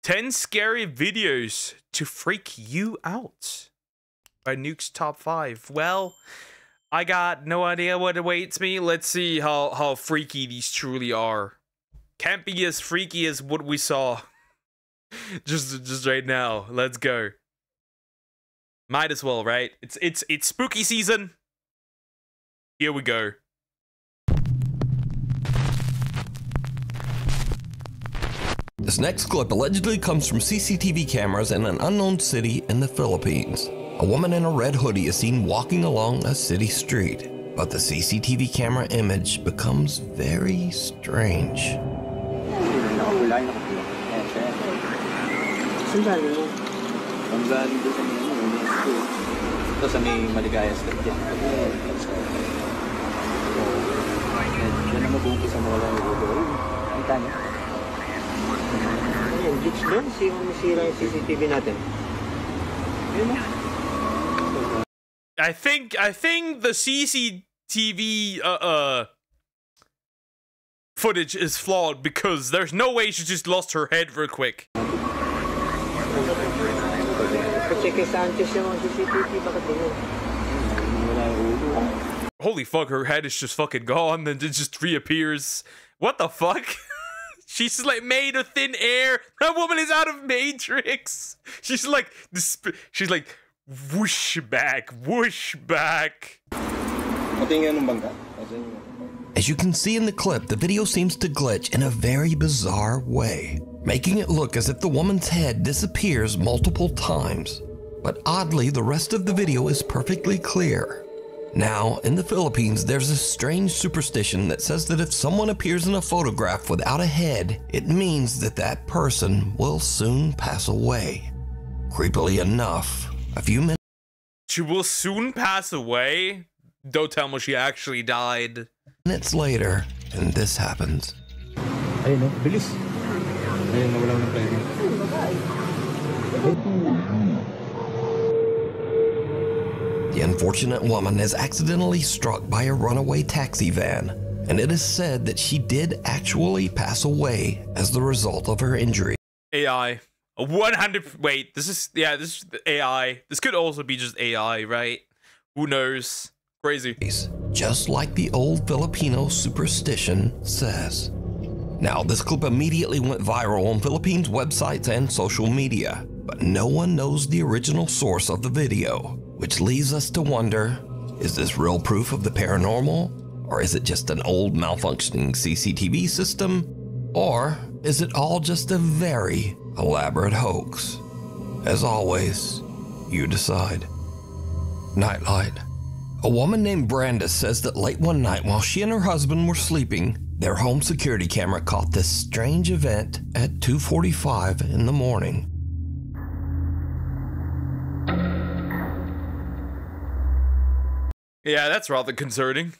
10 scary videos to freak you out by Nuke's top 5. Well, I got no idea what awaits me. Let's see how freaky these truly are. Can't be as freaky as what we saw just right now. Let's go. Might as well, right? It's spooky season. Here we go. This next clip allegedly comes from CCTV cameras in an unknown city in the Philippines. A woman in a red hoodie is seen walking along a city street, but the CCTV camera image becomes very strange. I think the CCTV footage is flawed because there's no way she just lost her head real quick. Holy fuck, her head is just fucking gone and it just reappears. What the fuck? She's like made of thin air. That woman is out of Matrix. She's like whoosh back, whoosh back. As you can see in the clip, the video seems to glitch in a very bizarre way, making it look as if the woman's head disappears multiple times. But oddly, the rest of the video is perfectly clear. Now, in the Philippines, there's a strange superstition that says that if someone appears in a photograph without a head, it means that that person will soon pass away. Creepily enough, a few minutes She will soon pass away? Don't tell me she actually died. later, and this happens. Ayun, no? Bilis. Ayun, nawala ng pera. The unfortunate woman is accidentally struck by a runaway taxi van, and it is said that she did actually pass away as the result of her injury. AI. 100. Wait, this is AI. This could also be just AI, right? Who knows? Crazy. Just like the old Filipino superstition says. Now, this clip immediately went viral on Philippines websites and social media, but no one knows the original source of the video, which leaves us to wonder, is this real proof of the paranormal? Or is it just an old malfunctioning CCTV system? Or is it all just a very elaborate hoax? As always, you decide. Nightlight. A woman named Brandis says that late one night while she and her husband were sleeping, their home security camera caught this strange event at 2:45 in the morning. Yeah, that's rather concerning.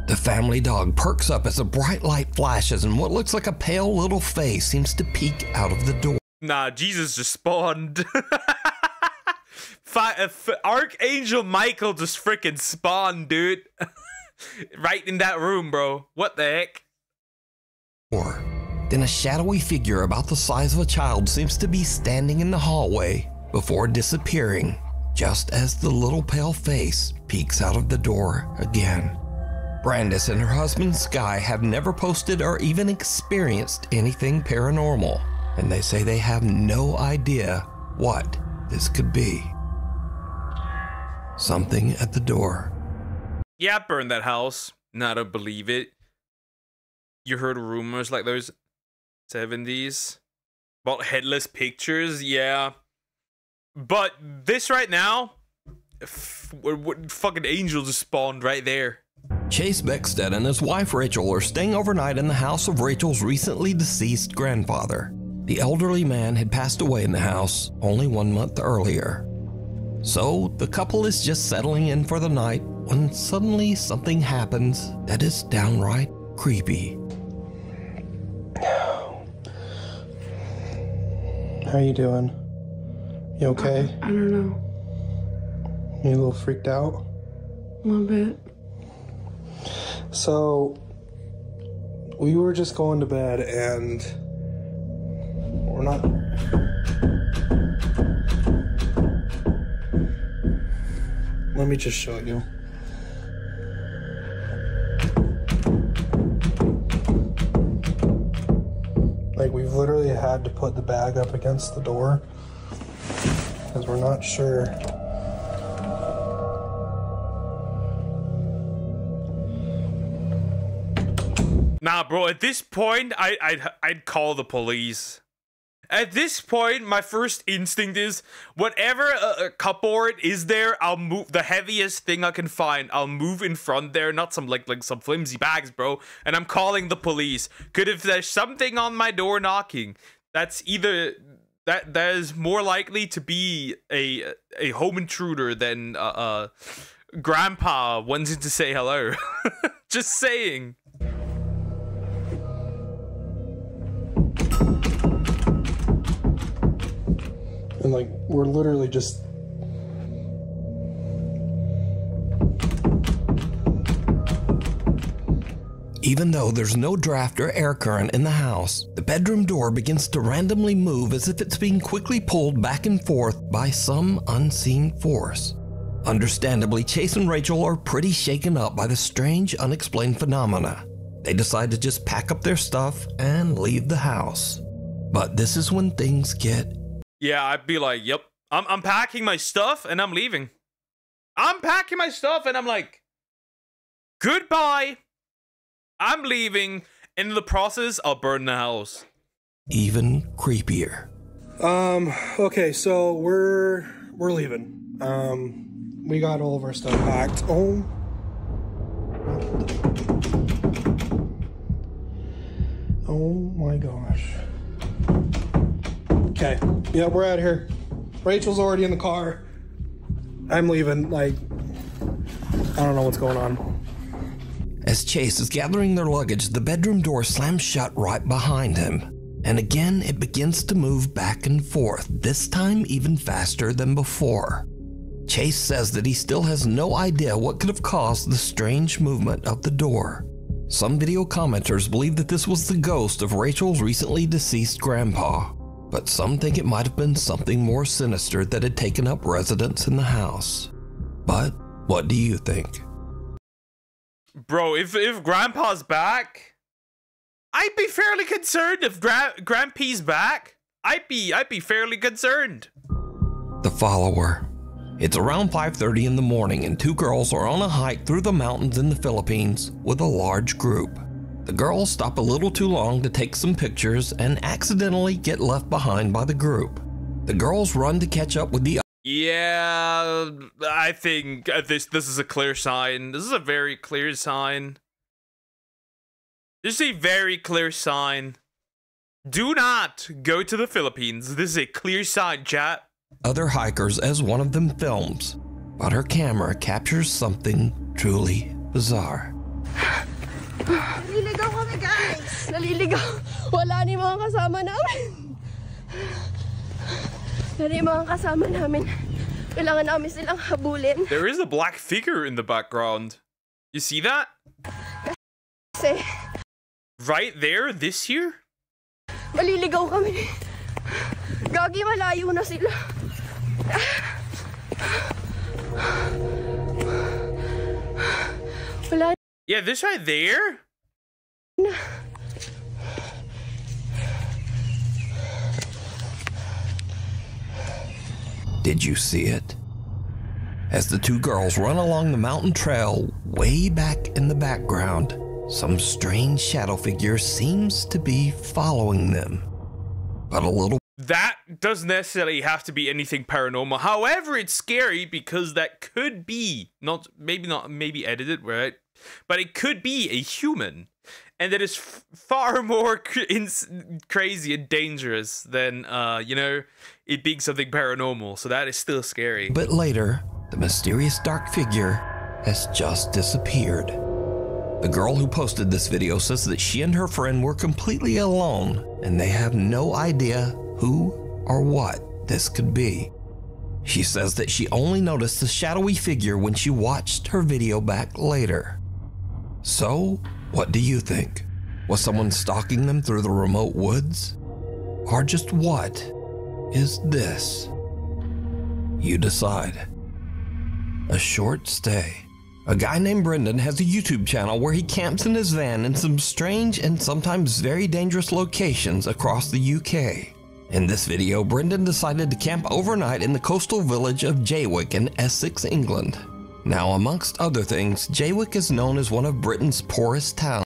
The family dog perks up as a bright light flashes and what looks like a pale little face seems to peek out of the door. Nah, Jesus just spawned. Archangel Michael just freaking spawned, dude. Right in that room, bro. What the heck? Then a shadowy figure about the size of a child seems to be standing in the hallway before disappearing, just as the little pale face peeks out of the door again. Brandis and her husband Sky have never posted or even experienced anything paranormal, and they say they have no idea what this could be. Something at the door. Yeah, burn that house. Nah, I don't believe it. You heard rumors like those 70s about headless pictures, yeah. But this right now, fucking angel just spawned right there. Chase Beckstead and his wife Rachel are staying overnight in the house of Rachel's recently deceased grandfather. The elderly man had passed away in the house only 1 month earlier. So the couple is just settling in for the night when suddenly something happens that is downright creepy. How you doing? You okay? I don't know. You a little freaked out? little bit. So, we were just going to bed and we're not... Let me just show you. Like, we've literally had to put the bag up against the door because we're not sure. Nah, bro, at this point, I'd call the police. At this point, my first instinct is, whatever a cupboard is there, I'll move the heaviest thing I can find. I'll move in front there, not some like some flimsy bags, bro. And I'm calling the police. Cause if there's something on my door knocking, that's either that is more likely to be a home intruder than grandpa wanting to say hello. Just saying. And like, we're literally just... Even though there's no draft or air current in the house, the bedroom door begins to randomly move as if it's being quickly pulled back and forth by some unseen force. Understandably, Chase and Rachel are pretty shaken up by the strange, unexplained phenomena. They decide to just pack up their stuff and leave the house. But this is when things get... Yeah, I'd be like, yep, I'm packing my stuff and I'm leaving. I'm packing my stuff and I'm like, goodbye. I'm leaving. In the process, I'll burn the house. even creepier. Okay, so we're leaving. We got all of our stuff packed. Oh my gosh. Okay, yeah, we're out of here. Rachel's already in the car. I'm leaving, like, I don't know what's going on. As Chase is gathering their luggage, the bedroom door slams shut right behind him. And again, it begins to move back and forth, this time even faster than before. Chase says that he still has no idea what could have caused the strange movement of the door. Some video commenters believe that this was the ghost of Rachel's recently deceased grandpa, but some think it might have been something more sinister that had taken up residence in the house. But what do you think? Bro, if Grandpa's back, I'd be fairly concerned. If Grandpa's back, I'd be fairly concerned. The Follower. It's around 5:30 in the morning and two girls are on a hike through the mountains in the Philippines with a large group. The girls stop a little too long to take some pictures and accidentally get left behind by the group. The girls run to catch up with the Yeah, I think this is a clear sign. This is a very clear sign. This is a very clear sign. Do not go to the Philippines. This is a clear sign, chat. other hikers as one of them films, but her camera captures something truly bizarre. Naliligaw kami, guys! Naliligaw! Wala ni mga kasama namin! Wala ni mga kasama namin. Kailangan namin silang habulin. There is a black figure in the background. You see that? Kasi Right there, this here? maliligaw kami. Gagi, malayo na sila. Wala Yeah, this right there? na. Did you see it? As the two girls run along the mountain trail, way back in the background, some strange shadow figure seems to be following them. But a little That doesn't necessarily have to be anything paranormal. However, it's scary because that could be maybe edited, right? But it could be a human, and that is far more crazy and dangerous than it being something paranormal. So that is still scary. bit later, the mysterious dark figure has just disappeared. The girl who posted this video says that she and her friend were completely alone and they have no idea who or what this could be. She says that she only noticed the shadowy figure when she watched her video back later. So, what do you think? Was someone stalking them through the remote woods? Or just what is this? You decide. A short stay. A guy named Brendan has a YouTube channel where he camps in his van in some strange and sometimes very dangerous locations across the UK. In this video, Brendan decided to camp overnight in the coastal village of Jaywick in Essex, England. Now, amongst other things, Jaywick is known as one of Britain's poorest towns.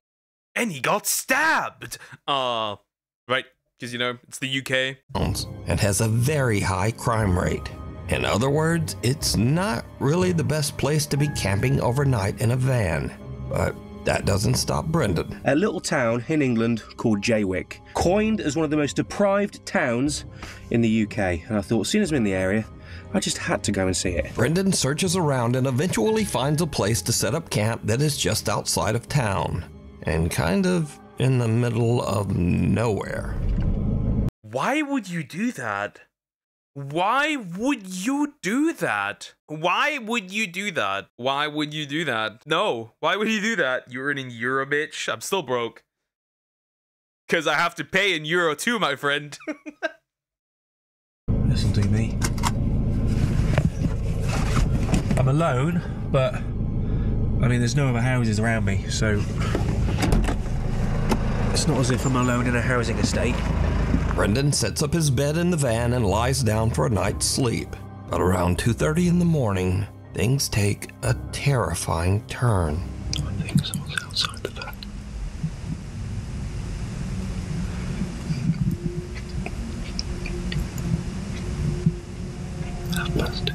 And he got stabbed! Right, because, you know, it's the UK. And has a very high crime rate. In other words, it's not really the best place to be camping overnight in a van. But that doesn't stop Brendan. A little town in England called Jaywick, coined as one of the most deprived towns in the UK. And I thought, as soon as I'm in the area, I just had to go and see it. Brendan searches around and eventually finds a place to set up camp that is just outside of town. And kind of in the middle of nowhere. Why would you do that? Why would you do that? Why would you do that? Why would you do that? No, why would you do that? You're earning euro, bitch. I'm still broke. Because I have to pay in euro too, my friend. This'll do me. I'm alone, but I mean, there's no other houses around me, so it's not as if I'm alone in a housing estate. Brendan sets up his bed in the van and lies down for a night's sleep. But around 2:30 in the morning, things take a terrifying turn. I think someone's outside the van. That must do.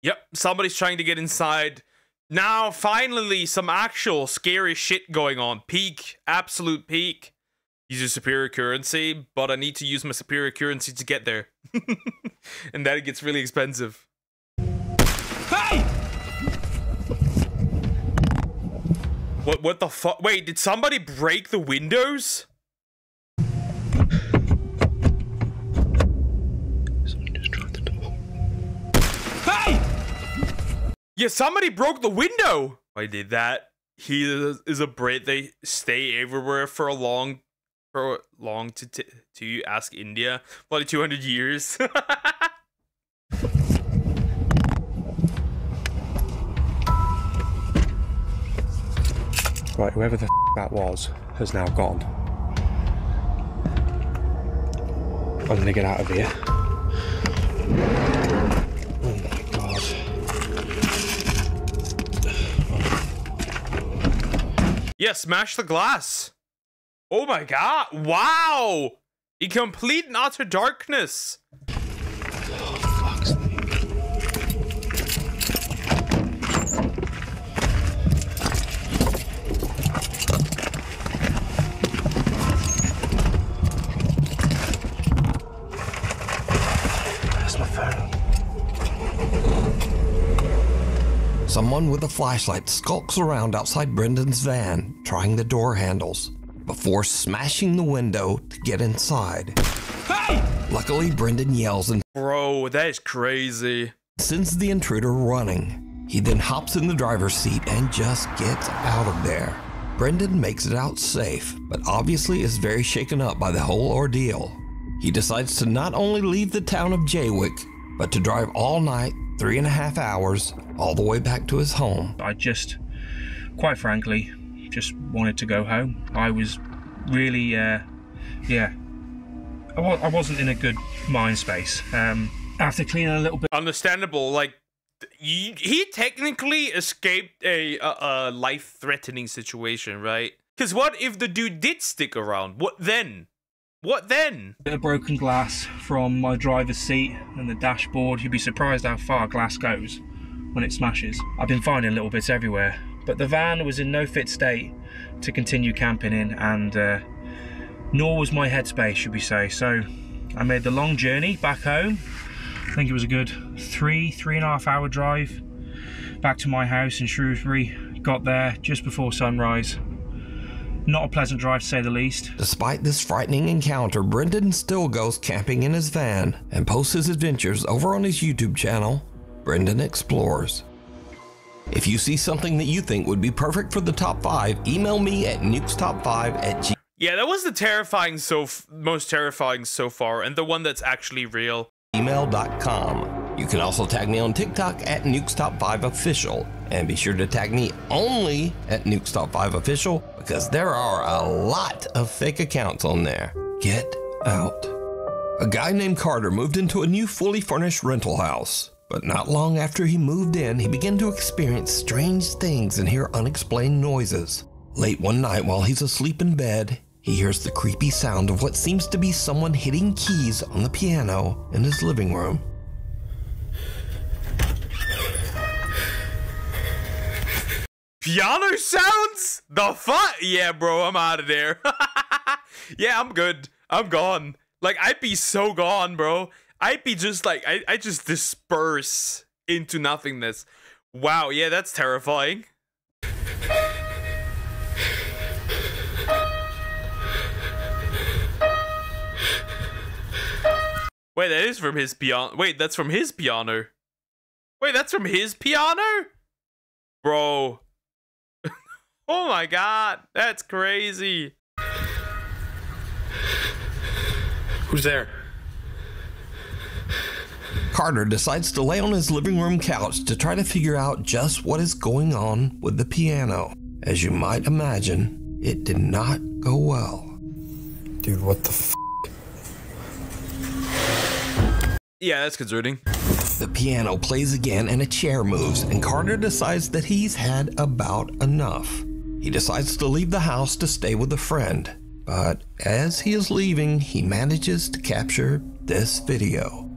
Yep, somebody's trying to get inside. Now, finally, some actual scary shit going on. Peak, absolute peak. Use your superior currency, but I need to use my superior currency to get there. And then it gets really expensive. Hey! What the fuck? Wait, did somebody break the windows? Yeah, somebody broke the window. I did that. He is a Brit. They stay everywhere for long to ask India. Bloody 200 years. Right, whoever the that was has now gone. I'm gonna get out of here. Oh my god. Yeah, smash the glass. Oh my god. Wow. In complete and utter darkness. Oh, fuck's sake. Where's my phone? Someone with a flashlight skulks around outside Brendan's van, trying the door handles, before smashing the window to get inside. Hey! Luckily, Brendan yells and Bro, that is crazy. sends the intruder running. He then hops in the driver's seat and just gets out of there. Brendan makes it out safe, but obviously is very shaken up by the whole ordeal. He decides to not only leave the town of Jaywick, but to drive all night, 3.5 hours, all the way back to his home. I just, quite frankly, just wanted to go home. I was really, yeah, I wasn't in a good mind space. After cleaning a little bit. Understandable. Like, he technically escaped a life-threatening situation, right? Because what if the dude did stick around? What then? What then? Bit of broken glass from my driver's seat and the dashboard. You'd be surprised how far glass goes when it smashes. I've been finding little bits everywhere, but the van was in no fit state to continue camping in, and nor was my headspace, should we say. So I made the long journey back home. I think it was a good 3.5 hour drive back to my house in Shrewsbury. Got there just before sunrise. Not a pleasant drive to say the least. Despite this frightening encounter, Brendan still goes camping in his van and posts his adventures over on his YouTube channel, Brendan Explores. If you see something that you think would be perfect for the top 5, email me at nukestop5@gmail.com. Yeah, that was the most terrifying so far, and the one that's actually real. You can also tag me on TikTok at nukestop5official, and be sure to tag me only at nukestop5official because there are a lot of fake accounts on there. Get out. A guy named Carter moved into a new fully furnished rental house, but not long after he moved in, he began to experience strange things and hear unexplained noises. Late one night while he's asleep in bed, he hears the creepy sound of what seems to be someone hitting keys on the piano in his living room. Piano sounds? The fuck? Yeah, bro, I'm out of there. Yeah, I'm good. I'm gone. Like, I'd be so gone, bro. I'd be just like, I just disperse into nothingness. Wow, yeah, that's terrifying. Wait, that is from his piano. Wait, that's from his piano. Wait, that's from his piano? Bro. Oh my god, that's crazy. Who's there? Carter decides to lay on his living room couch to try to figure out just what is going on with the piano. As you might imagine, it did not go well. Dude, what the f? Yeah, that's concerning. The piano plays again and a chair moves, and Carter decides that he's had about enough. He decides to leave the house to stay with a friend, but as he is leaving, he manages to capture this video.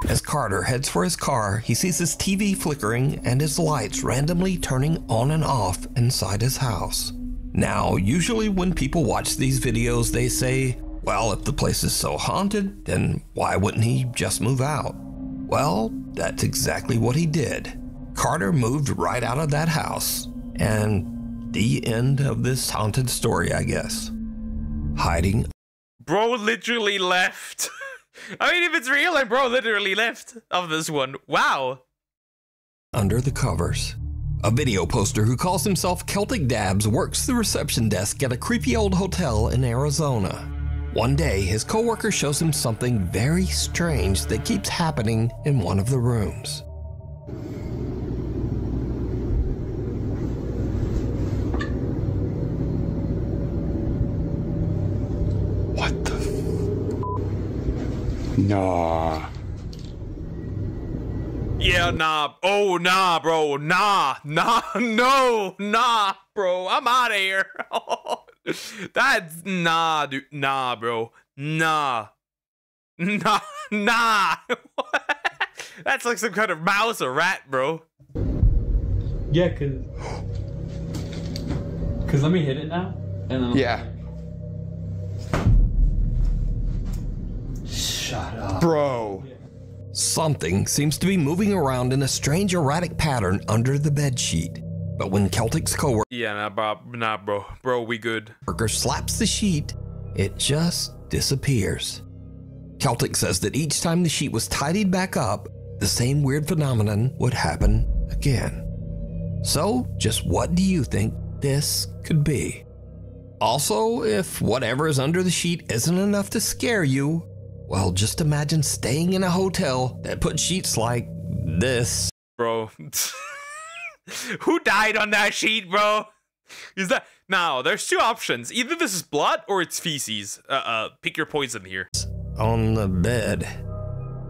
As Carter heads for his car, he sees his TV flickering and his lights randomly turning on and off inside his house. Now, usually when people watch these videos, they say, well, if the place is so haunted, then why wouldn't he just move out? Well, that's exactly what he did. Carter moved right out of that house. And the end of this haunted story, I guess. Hiding. Bro literally left. I mean, if it's real, then bro literally left of this one. Wow. Under the covers. A video poster who calls himself Celtic Dabs works the reception desk at a creepy old hotel in Arizona. One day, his coworker shows him something very strange that keeps happening in one of the rooms. What the f? Nah. Yeah, nah. Oh, nah, bro. Nah, bro. I'm out of here. That's nah, dude. Nah, bro. Nah. That's like some kind of mouse or rat, bro. Yeah, cause let me hit it now, and then Yeah. Shut up, Bro. Something seems to be moving around in a strange erratic pattern under the bedsheet. But when Celtic's coworker Yeah, nah, bro, we good. slaps the sheet, it just disappears. Celtic says that each time the sheet was tidied back up, the same weird phenomenon would happen again. So, just what do you think this could be? Also, if whatever is under the sheet isn't enough to scare you, well, just imagine staying in a hotel that put sheets like this. Bro. Who died on that sheet, bro? Is that now? There's two options. Either this is blood or it's feces. Pick your poison here. On the bed.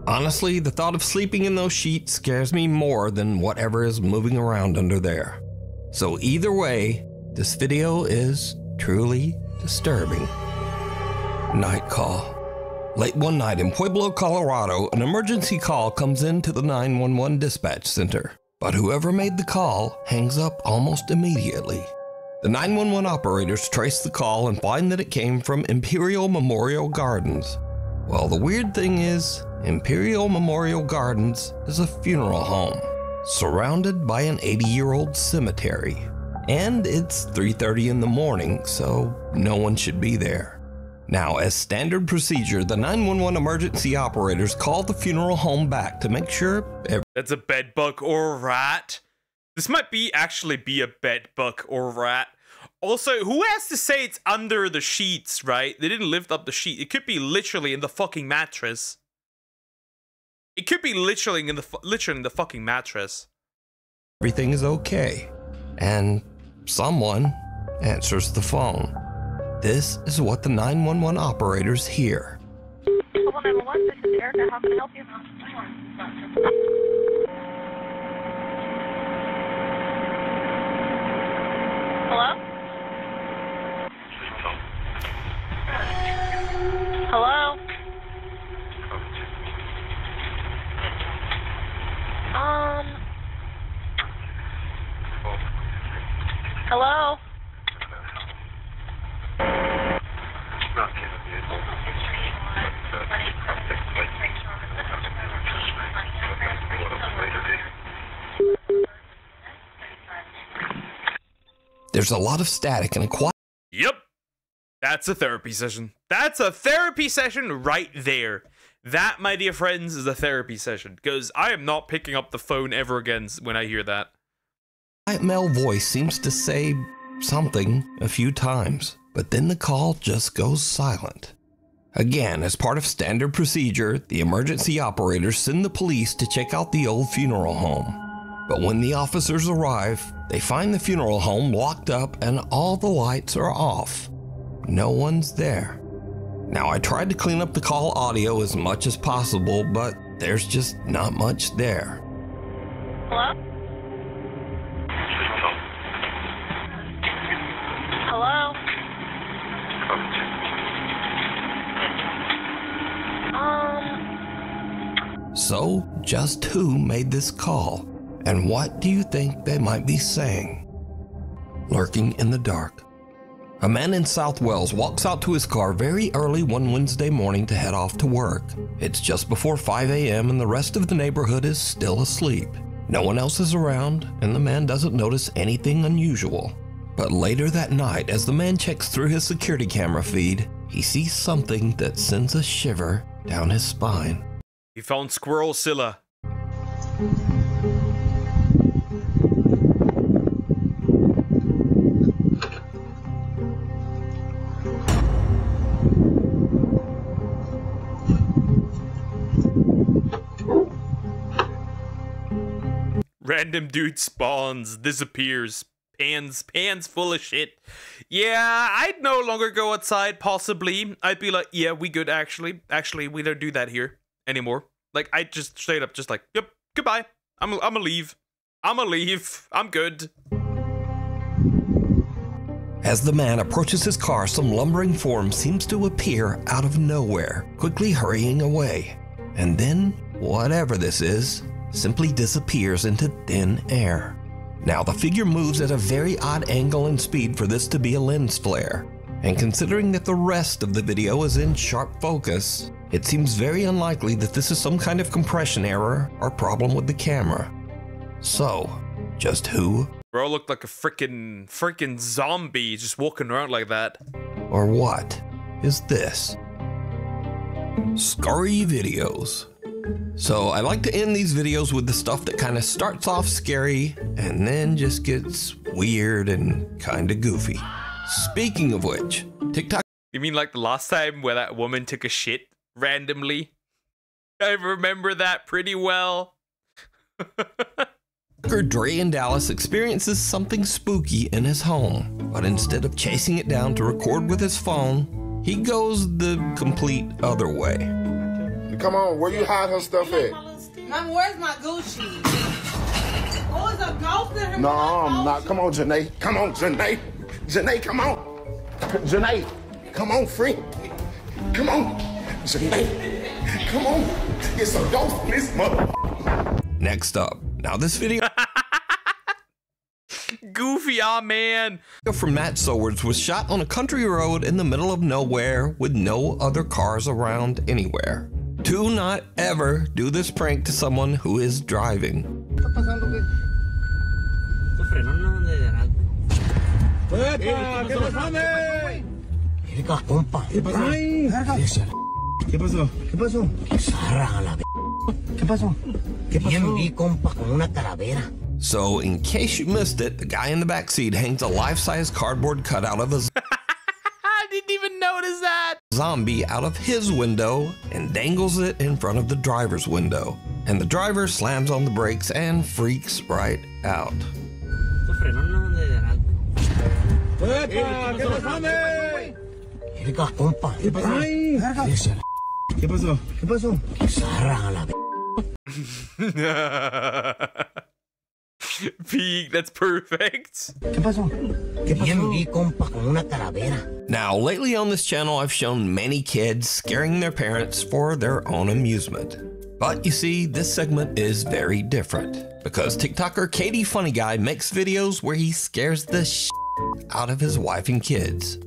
Honestly, the thought of sleeping in those sheets scares me more than whatever is moving around under there. So either way, this video is truly disturbing. Night call. Late one night in Pueblo, Colorado, an emergency call comes into the 911 dispatch center. But whoever made the call hangs up almost immediately. The 911 operators trace the call and find that it came from Imperial Memorial Gardens. Well, the weird thing is, Imperial Memorial Gardens is a funeral home, surrounded by an 80-year-old cemetery. And it's 3:30 in the morning, so no one should be there. Now, as standard procedure, the 911 emergency operators call the funeral home back to make sure That's a bed bug or a rat. This might actually be a bed bug or rat. Also, who has to say it's under the sheets, right? They didn't lift up the sheet. It could be literally in the fucking mattress. It could be literally in the fucking mattress. everything is okay. And someone answers the phone. This is what the 911 operators hear. 911, this is Erica. How can I help you? Hello? Hello? Hello? There's a lot of static and a quiet. Yep. That's a therapy session. That's a therapy session right there. That, my dear friends, is a therapy session. Because I am not picking up the phone ever again when I hear that. Quiet male voice seems to say something a few times, but then the call just goes silent. Again, as part of standard procedure, the emergency operators send the police to check out the old funeral home. But when the officers arrive, they find the funeral home locked up and all the lights are off. No one's there. Now, I tried to clean up the call audio as much as possible, but there's just not much there. Hello? Hello? So, just who made this call? And what do you think they might be saying? Lurking in the dark. A man in South Wales walks out to his car very early one Wednesday morning to head off to work. It's just before 5 a.m. and the rest of the neighborhood is still asleep. No one else is around, and the man doesn't notice anything unusual. But later that night, as the man checks through his security camera feed, he sees something that sends a shiver down his spine. He found Squirrel Scylla. Random dude spawns, disappears, pans full of shit. Yeah, I'd no longer go outside, possibly. I'd be like, yeah, we good, actually. Actually, we don't do that here anymore. Like, I just straight up just like, yep, goodbye. I'ma leave. I'ma leave. I'm good. As the man approaches his car, some lumbering form seems to appear out of nowhere, quickly hurrying away. And then, whatever this is, simply disappears into thin air. Now, the figure moves at a very odd angle and speed for this to be a lens flare. And considering that the rest of the video is in sharp focus, it seems very unlikely that this is some kind of compression error or problem with the camera. So, just who? Bro looked like a freaking zombie just walking around like that. Or what is this? Scary videos. So I like to end these videos with the stuff that kind of starts off scary and then just gets weird and kind of goofy. Speaking of which, TikTok. You mean like the last time where that woman took a shit randomly? I remember that pretty well. Dre in Dallas experiences something spooky in his home, but instead of chasing it down to record with his phone, he goes the complete other way. Come on, where you hide her stuff at? Mom, where's my Gucci? Oh, it's a ghost in her. No, I'm not. Come on, Janae. Come on, Janae. Janae, come on. Janae, come on, free. Come on. Janae, come on. It's a ghost in this mother. Next up. Now this video. Goofy, aw man. From Matt Swords was shot on a country road in the middle of nowhere with no other cars around anywhere. Do not ever do this prank to someone who is driving. ¿Qué pasó? ¿Qué pasó? ¿Qué pasó? ¿Qué pasó? So, in case you missed it, the guy in the backseat hangs a life-size cardboard cutout of a I didn't even notice that. zombie out of his window and dangles it in front of the driver's window. And the driver slams on the brakes and freaks right out. ¿Qué pasó? ¿Qué pasó? Peak, that's perfect. ¿Qué pasó? ¿Qué pasó? Now, lately on this channel, I've shown many kids scaring their parents for their own amusement. But you see, this segment is very different because TikToker Katie Funny Guy makes videos where he scares the shit out of his wife and kids.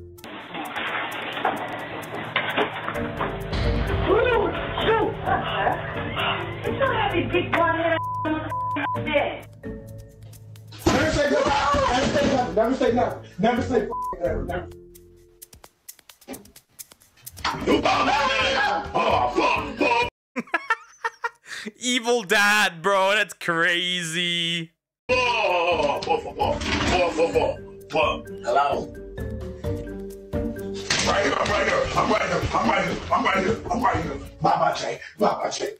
Never say never. Never say never. Never. Evil dad, bro. That's crazy. Hello. Right here, I'm right here. I'm right here. I'm right here. I'm right here. I'm right here. Bye-bye, Jay. Bye-bye, Jay.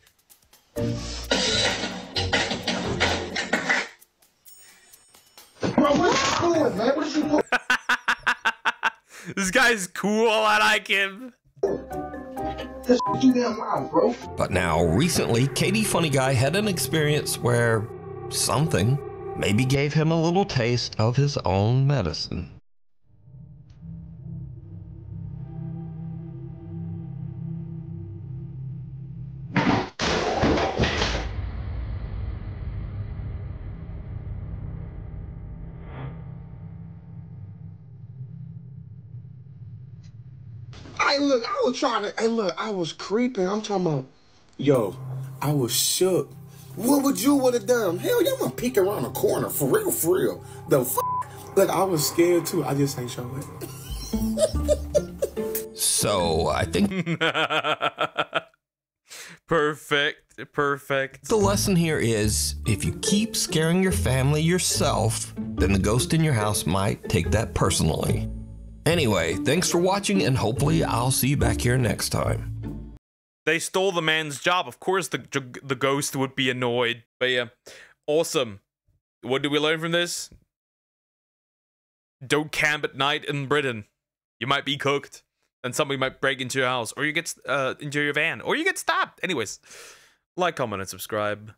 Bro, what you doing, man? What you doing? This guy's cool. I like him. That's too damn loud, bro. But now, recently, Katie Funny Guy had an experience where something maybe gave him a little taste of his own medicine. Hey, look, I was trying to. Hey, look, I was creeping. I'm talking about. Yo, I was shook. What would you would have done? Hell, y'all gonna peek around the corner for real, for real. The f. Look, I was scared too. I just ain't show it. So I think Perfect. Perfect. the lesson here is if you keep scaring your family yourself, then the ghost in your house might take that personally. Anyway, thanks for watching, and hopefully I'll see you back here next time. They stole the man's job. Of course the ghost would be annoyed. But yeah, awesome. What do we learn from this? Don't camp at night in Britain. You might be cooked. And somebody might break into your house. Or you get into your van. Or you get stabbed. Anyways, like, comment, and subscribe.